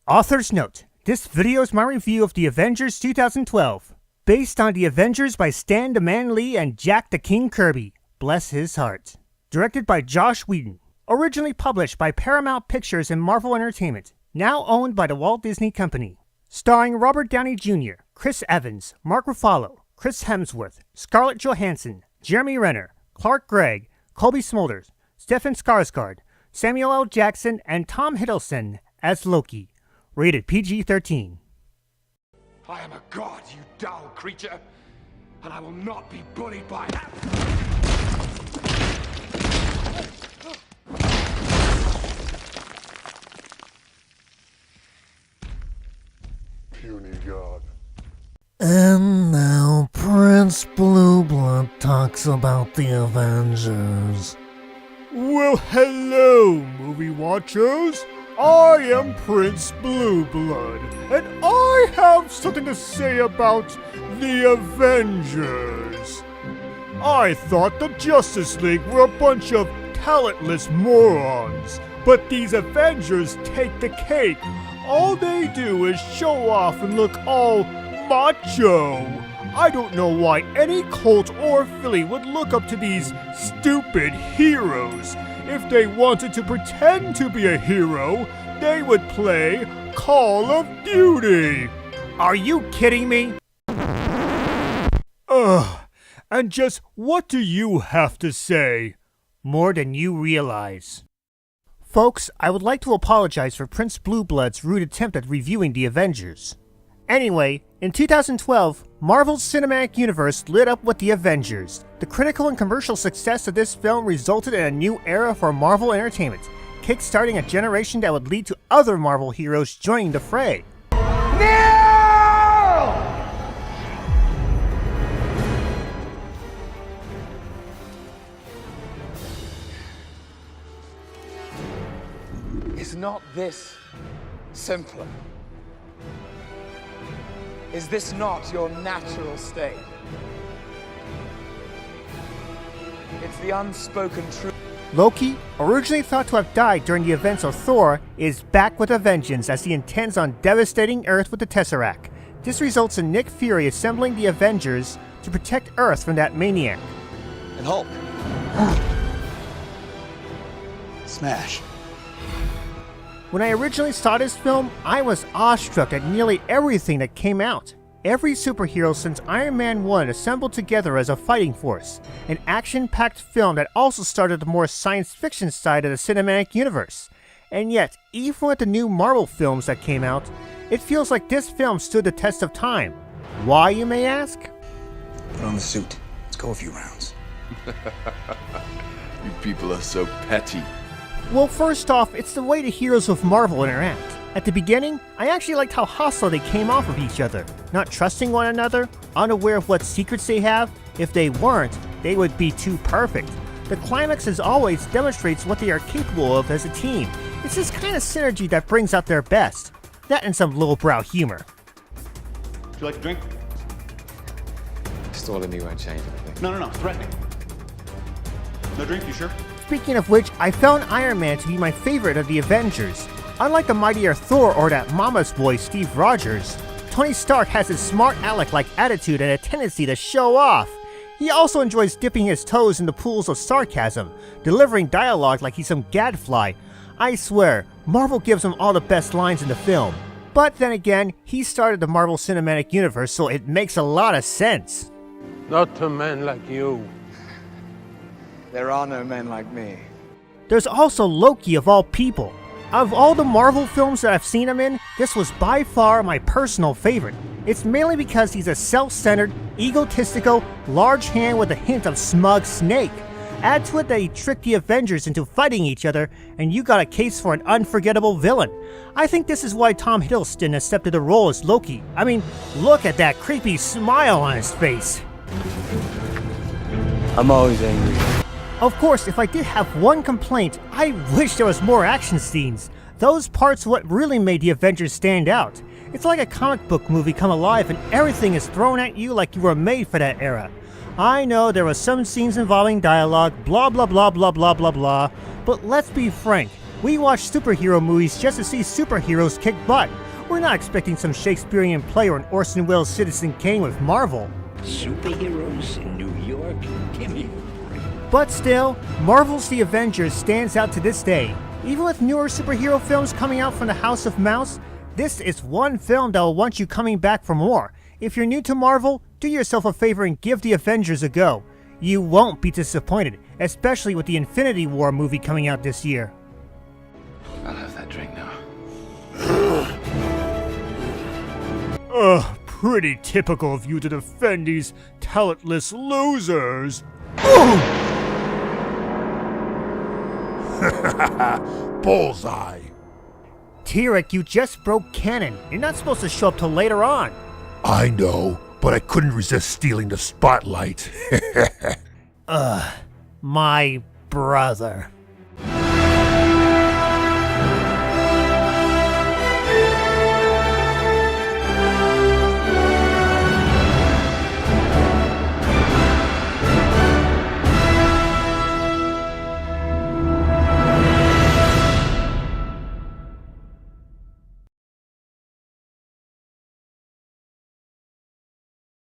Author's note: this video is my review of The Avengers 2012, based on The Avengers by Stan the Man Lee and Jack the King Kirby, bless his heart. Directed by Joss Whedon. Originally published by Paramount Pictures and Marvel Entertainment, now owned by the Walt Disney Company. Starring Robert Downey Jr., Chris Evans, Mark Ruffalo, Chris Hemsworth, Scarlett Johansson, Jeremy Renner, Clark Gregg, Colby Smulders, Stefan Skarsgård, Samuel L. Jackson, and Tom Hiddleston as Loki. Rated PG-13. I am a god, you dull creature, and I will not be bullied by that. Puny god. And now Prince Blueblood talks about the Avengers. Well, hello, movie watchers. I am Prince Blueblood, and I have something to say about the Avengers. I thought the Justice League were a bunch of talentless morons, but these Avengers take the cake. All they do is show off and look all macho. I don't know why any cult or filly would look up to these stupid heroes. If they wanted to pretend to be a hero, they would play Call of Duty. Are you kidding me? And just what do you have to say? More than you realize. Folks, I would like to apologize for Prince Blueblood's rude attempt at reviewing the Avengers. Anyway, in 2012, Marvel's cinematic universe lit up with the Avengers. The critical and commercial success of this film resulted in a new era for Marvel Entertainment, kickstarting a generation that would lead to other Marvel heroes joining the fray. Is not this simpler? Is this not your natural state? It's the unspoken truth. Loki, originally thought to have died during the events of Thor, is back with a vengeance as he intends on devastating Earth with the Tesseract. This results in Nick Fury assembling the Avengers to protect Earth from that maniac. And Hulk. Smash. When I originally saw this film, I was awestruck at nearly everything that came out. Every superhero since Iron Man 1 assembled together as a fighting force. An action-packed film that also started the more science fiction side of the cinematic universe. And yet, even with the new Marvel films that came out, it feels like this film stood the test of time. Why, you may ask? Put on the suit. Let's go a few rounds. You people are so petty. Well, first off, it's the way the heroes of Marvel interact. At the beginning, I actually liked how hostile they came off of each other, not trusting one another, unaware of what secrets they have. If they weren't, they would be too perfect. The climax as always demonstrates what they are capable of as a team. It's this kind of synergy that brings out their best. That and some lowbrow humor. Would you like a drink? Stalling me won't change anything. No, threatening. No drink, you sure? Speaking of which, I found Iron Man to be my favorite of the Avengers. Unlike the mightier Thor or that mama's boy Steve Rogers, Tony Stark has his smart aleck-like attitude and a tendency to show off. He also enjoys dipping his toes in the pools of sarcasm, delivering dialogue like he's some gadfly. I swear, Marvel gives him all the best lines in the film. But then again, he started the Marvel Cinematic Universe, so it makes a lot of sense. Not to men like you. There are no men like me. There's also Loki of all people. Of all the Marvel films that I've seen him in, this was by far my personal favorite. It's mainly because he's a self-centered, egotistical, large hand with a hint of smug snake. Add to it that he tricked the Avengers into fighting each other, and you got a case for an unforgettable villain. I think this is why Tom Hiddleston accepted the role as Loki. I mean, look at that creepy smile on his face. I'm always angry. Of course, if I did have one complaint, I wish there was more action scenes. Those parts are what really made the Avengers stand out. It's like a comic book movie come alive and everything is thrown at you like you were made for that era. I know there were some scenes involving dialogue, blah blah blah blah blah blah blah, but let's be frank, We watch superhero movies just to see superheroes kick butt. We're not expecting some Shakespearean play or an Orson Welles Citizen Kane with Marvel. Superheroes in New York? Give me a break. But still, Marvel's The Avengers stands out to this day. Even with newer superhero films coming out from the House of Mouse, this is one film that will want you coming back for more. If you're new to Marvel, do yourself a favor and give The Avengers a go. You won't be disappointed, especially with the Infinity War movie coming out this year. I'll have that drink now. Pretty typical of you to defend these talentless losers. Bullseye. Tyrek, you just broke canon. You're not supposed to show up till later on. I know, but I couldn't resist stealing the spotlight. My brother.